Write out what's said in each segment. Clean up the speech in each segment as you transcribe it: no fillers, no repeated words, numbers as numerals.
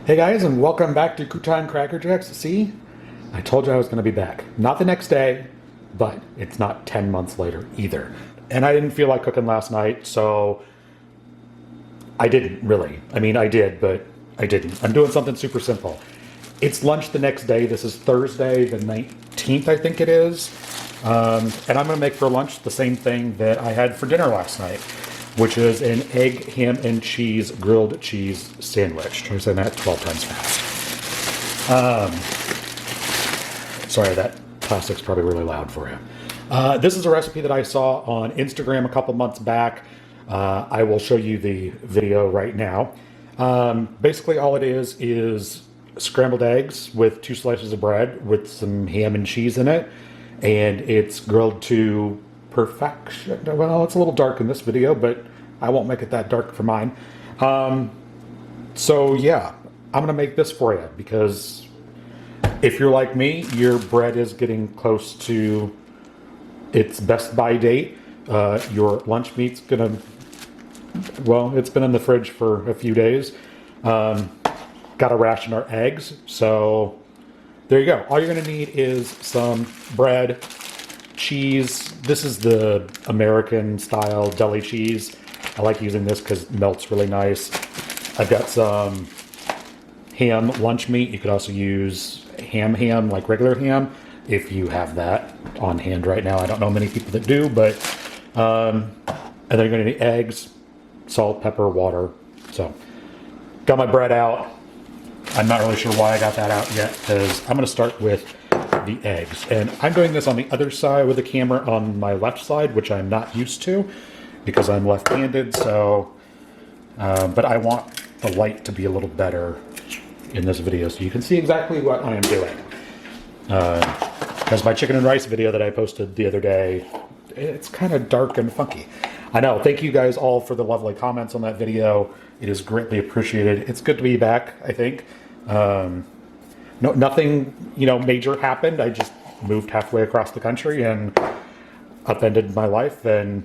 Hey guys, and welcome back to Crouton Cracker Jacks. See, I told you I was going to be back. Not the next day, but it's not 10 months later either. And I didn't feel like cooking last night, so I didn't really. I mean, I did, but I didn't. I'm doing something super simple. It's lunch the next day. This is Thursday, the 19th, I think it is. And I'm going to make for lunch the same thing that I had for dinner last night, which is an egg, ham, and cheese grilled cheese sandwich. Try saying that 12 times fast. Sorry, that plastic's probably really loud for you. This is a recipe that I saw on Instagram a couple months back. I will show you the video right now. Basically, all it is scrambled eggs with 2 slices of bread with some ham and cheese in it, and it's grilled to perfection. Well, it's a little dark in this video, but I won't make it that dark for mine. So yeah, I'm gonna make this for you because if you're like me, your bread is getting close to its best by date. Your lunch meat's gonna, well, it's been in the fridge for a few days. Got to ration our eggs, so there you go. All you're gonna need is some bread, cheese. This is the American style deli cheese. I like using this because it melts really nice. I've got some ham lunch meat. You could also use ham, like regular ham, if you have that on hand right now. I don't know many people that do, but and then you're gonna need eggs, salt, pepper, water. So got my bread out. I'm not really sure why I got that out yet because I'm gonna start with the eggs, and I'm doing this on the other side with the camera on my left side, which I'm not used to because I'm left-handed. So but I want the light to be a little better in this video so you can see exactly what I am doing, because my chicken and rice video that I posted the other day, it's kind of dark and funky. I know. Thank you guys all for the lovely comments on that video. It is greatly appreciated. It's good to be back, I think. No, nothing, major happened. I just moved halfway across the country and upended my life and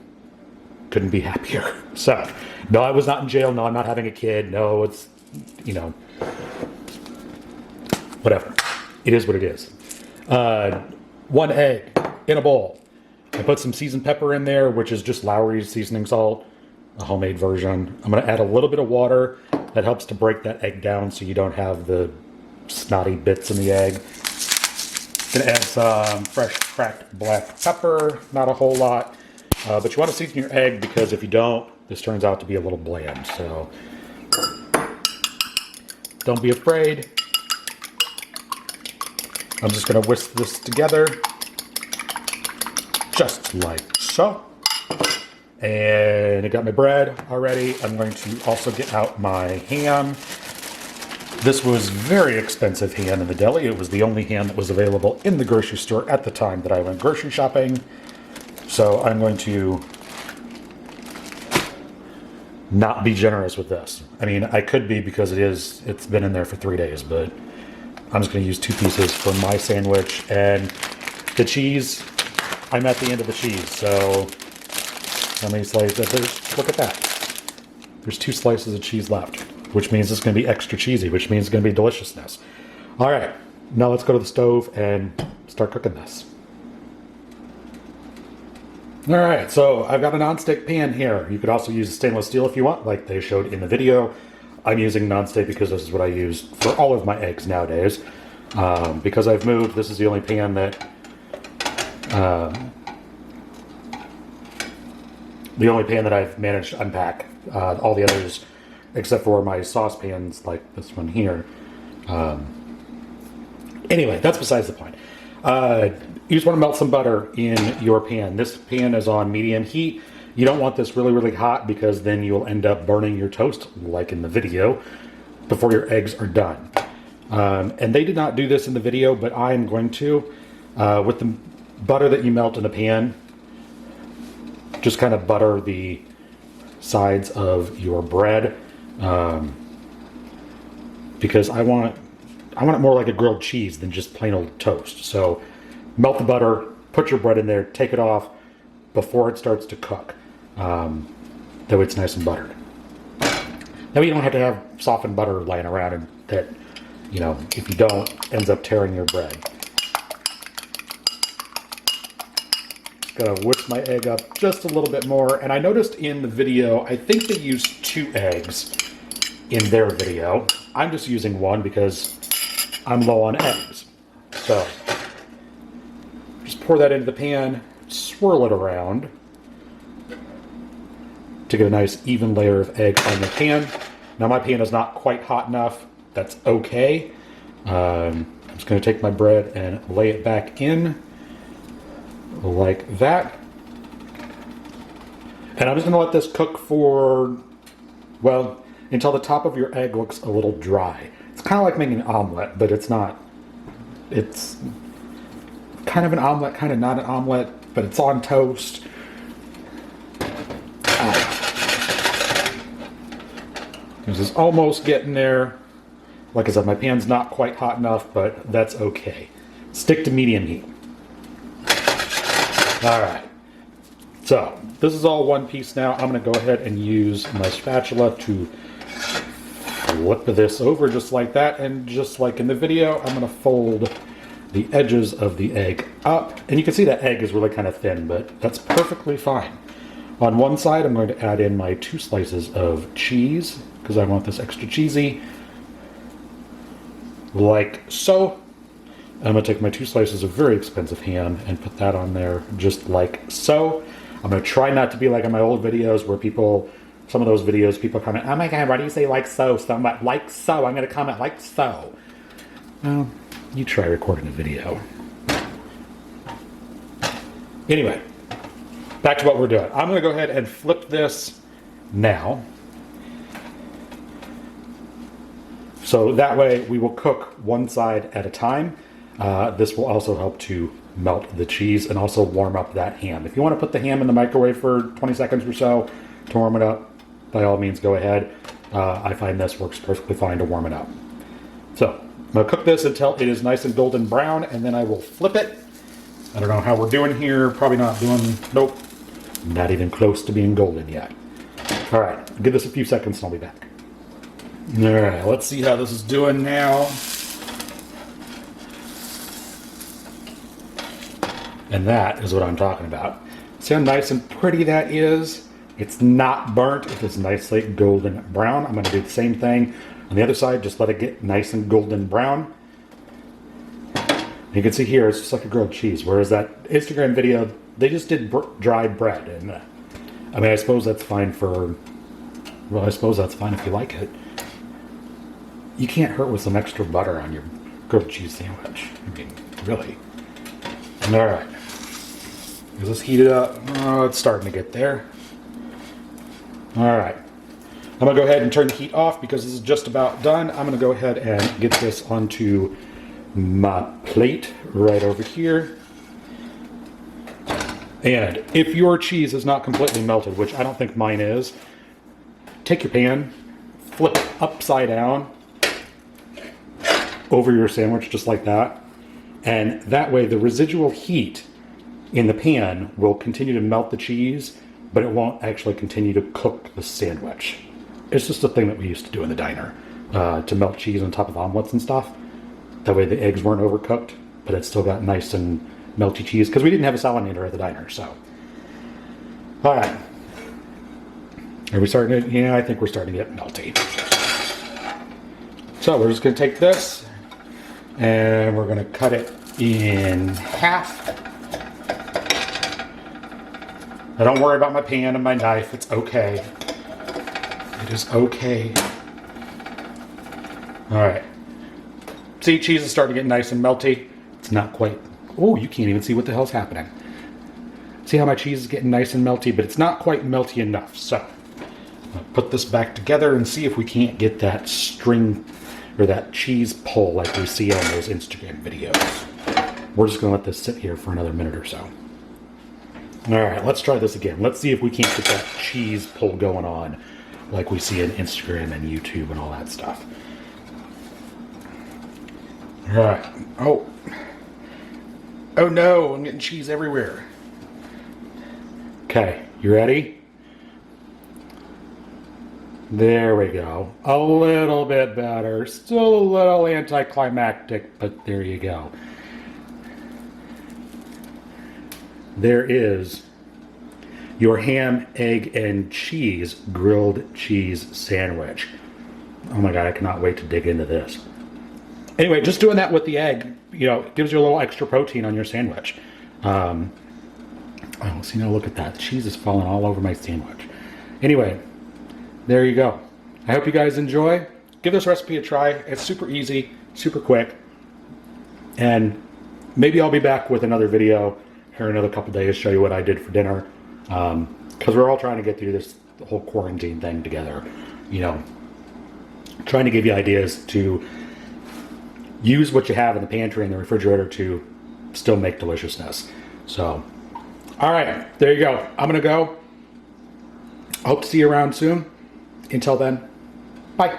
couldn't be happier. So, no, I was not in jail. No, I'm not having a kid. No, it's, whatever. It is what it is. 1 egg in a bowl. I put some seasoned pepper in there, which is just Lowry's seasoning salt, a homemade version. I'm going to add a little bit of water. That helps to break that egg down so you don't have the snotty bits in the egg. Gonna add some fresh cracked black pepper, not a whole lot, but you want to season your egg because if you don't, this turns out to be a little bland. So don't be afraid. I'm just gonna whisk this together, just like so. And I got my bread already. I'm going to also get out my ham. This was very expensive ham in the deli. It was the only ham that was available in the grocery store at the time that I went grocery shopping. So I'm going to not be generous with this. I mean, I could be because it's been in there for 3 days, but I'm just going to use 2 pieces for my sandwich. And the cheese, I'm at the end of the cheese, so how many slices? Look at that. There's 2 slices of cheese left, which means it's going to be extra cheesy, which means it's going to be deliciousness. All right, now let's go to the stove and start cooking this. All right, so I've got a nonstick pan here. You could also use stainless steel if you want, like they showed in the video. I'm using nonstick because this is what I use for all of my eggs nowadays. Because I've moved, this is the only pan that I've managed to unpack. All the others, except for my saucepans like this one here. Anyway, that's besides the point. You just want to melt some butter in your pan. This pan is on medium heat. You don't want this really, really hot because then you'll end up burning your toast, like in the video, before your eggs are done. And they did not do this in the video, but I'm going to. With the butter that you melt in the pan, just kind of butter the sides of your bread, because I want it more like a grilled cheese than just plain old toast. So melt the butter, put your bread in there, take it off before it starts to cook. That way it's nice and buttered. Now you don't have to have softened butter laying around and that, you know, if you don't, ends up tearing your bread. Gotta whisk my egg up just a little bit more. And I noticed in the video, I think they used 2 eggs in their video. I'm just using 1 because I'm low on eggs. So just pour that into the pan, swirl it around to get a nice even layer of egg on the pan. Now my pan is not quite hot enough. That's okay. I'm just going to take my bread and lay it back in like that. And I'm just going to let this cook for, well, until the top of your egg looks a little dry. It's kind of like making an omelet, but it's not. It's kind of an omelet, kind of not an omelet, but it's on toast. This is almost getting there. Like I said, my pan's not quite hot enough, but that's okay. Stick to medium heat. All right. So this is all one piece now. I'm going to go ahead and use my spatula to flip this over just like that. And just like in the video, I'm going to fold the edges of the egg up. And you can see that egg is really kind of thin, but that's perfectly fine. On one side, I'm going to add in my 2 slices of cheese because I want this extra cheesy, like so. I'm going to take my 2 slices of very expensive ham and put that on there just like so. I'm going to try not to be like in my old videos where people, some of those videos, people comment, oh my God, why do you say like so? So I'm like so, I'm going to comment like so. Well, you try recording a video. Anyway, back to what we're doing. I'm going to go ahead and flip this now. So that way we will cook one side at a time. This will also help to melt the cheese and also warm up that ham. If you want to put the ham in the microwave for 20 seconds or so to warm it up, by all means go ahead. I find this works perfectly fine to warm it up. So I'm going to cook this until it is nice and golden brown, and then I will flip it. I don't know how we're doing here. Probably not doing, nope, not even close to being golden yet. All right, give this a few seconds and I'll be back. All right, let's see how this is doing now. And that is what I'm talking about. See how nice and pretty that is? It's not burnt. It is nicely golden brown. I'm going to do the same thing on the other side. Just let it get nice and golden brown. You can see here, it's just like a grilled cheese. Whereas that Instagram video, they just did dried bread. And I mean, I suppose that's fine for, well, I suppose that's fine if you like it. You can't hurt with some extra butter on your grilled cheese sandwich. I mean, really. All right. Is this heated up? Oh, it's starting to get there. All right. I'm going to go ahead and turn the heat off because this is just about done. I'm going to go ahead and get this onto my plate right over here. And if your cheese is not completely melted, which I don't think mine is, take your pan, flip it upside down over your sandwich just like that. And that way the residual heat in the pan will continue to melt the cheese, but it won't actually continue to cook the sandwich. It's just a thing that we used to do in the diner, to melt cheese on top of omelets and stuff. That way the eggs weren't overcooked, but it still got nice and melty cheese, because we didn't have a salamander at the diner, so. All right. Are we starting to, yeah, I think we're starting to get melty. So we're just gonna take this, and we're gonna cut it in half. Now don't worry about my pan and my knife, it's okay. It is okay. All right. See, cheese is starting to get nice and melty. It's not quite, oh, you can't even see what the hell's happening. See how my cheese is getting nice and melty, but it's not quite melty enough. So, I'll put this back together and see if we can't get that string or that cheese pull like we see on those Instagram videos. We're just gonna let this sit here for another minute or so. All right, let's try this again. Let's see if we can't get that cheese pull going on like we see on Instagram and YouTube and all that stuff. All right. Oh no, I'm getting cheese everywhere. Okay, you ready? There we go. A little bit better. Still a little anticlimactic, but there you go. There is your ham, egg, and cheese grilled cheese sandwich. Oh my God, I cannot wait to dig into this. Anyway, just doing that with the egg, you know, gives you a little extra protein on your sandwich. Oh, see, now look at that. The cheese is falling all over my sandwich. Anyway, there you go. I hope you guys enjoy. Give this recipe a try. It's super easy, super quick. And maybe I'll be back with another video here in another couple days, show you what I did for dinner. Because we're all trying to get through this whole quarantine thing together. You know, trying to give you ideas to use what you have in the pantry and the refrigerator to still make deliciousness. So, all right, there you go. I'm going to go. Hope to see you around soon. Until then, bye.